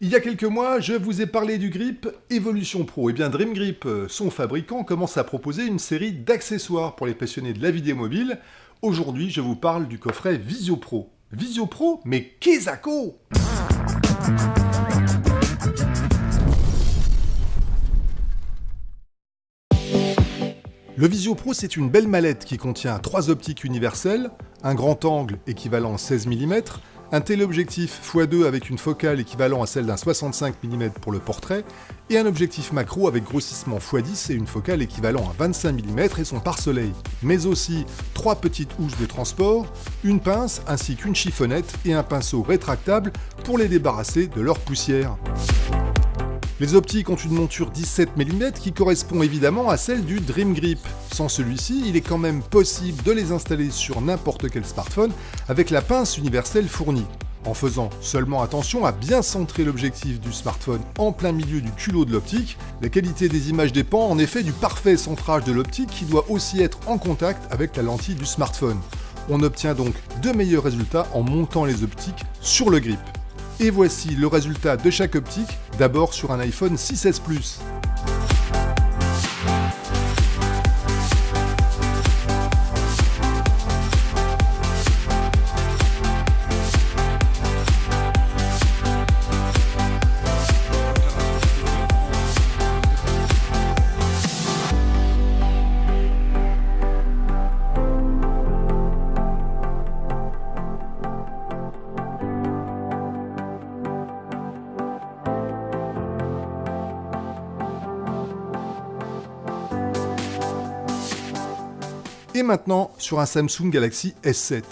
Il y a quelques mois, je vous ai parlé du grip Evolution Pro. Et bien Dream Grip, son fabricant, commence à proposer une série d'accessoires pour les passionnés de la vidéo mobile. Aujourd'hui, je vous parle du coffret Visio Pro. Visio Pro, mais Kezako! Le Visio Pro, c'est une belle mallette qui contient 3 optiques universelles, un grand angle équivalent à 16 mm, un téléobjectif x2 avec une focale équivalent à celle d'un 65 mm pour le portrait, et un objectif macro avec grossissement x10 et une focale équivalent à 25 mm et son pare-soleil, mais aussi 3 petites housses de transport, une pince ainsi qu'une chiffonnette et un pinceau rétractable pour les débarrasser de leur poussière. Les optiques ont une monture 17 mm qui correspond évidemment à celle du Dream Grip. Sans celui-ci, il est quand même possible de les installer sur n'importe quel smartphone avec la pince universelle fournie, en faisant seulement attention à bien centrer l'objectif du smartphone en plein milieu du culot de l'optique. La qualité des images dépend en effet du parfait centrage de l'optique qui doit aussi être en contact avec la lentille du smartphone. On obtient donc de meilleurs résultats en montant les optiques sur le grip. Et voici le résultat de chaque optique, d'abord sur un iPhone 6S Plus. Et maintenant sur un Samsung Galaxy S7.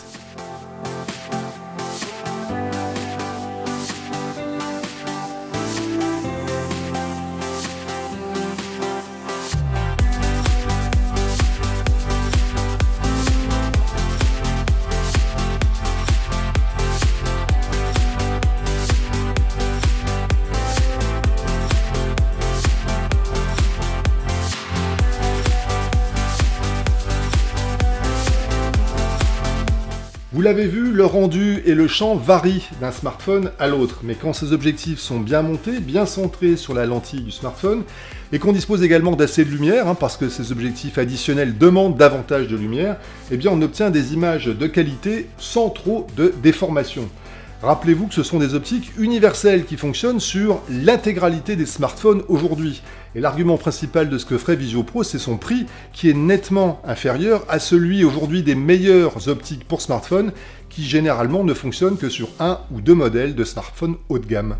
Vous l'avez vu, le rendu et le champ varient d'un smartphone à l'autre, mais quand ces objectifs sont bien montés, bien centrés sur la lentille du smartphone, et qu'on dispose également d'assez de lumière, parce que ces objectifs additionnels demandent davantage de lumière, eh bien on obtient des images de qualité sans trop de déformation. Rappelez-vous que ce sont des optiques universelles qui fonctionnent sur l'intégralité des smartphones aujourd'hui. Et l'argument principal de ce que ferait Visio Pro, c'est son prix qui est nettement inférieur à celui aujourd'hui des meilleures optiques pour smartphones qui généralement ne fonctionnent que sur un ou deux modèles de smartphones haut de gamme.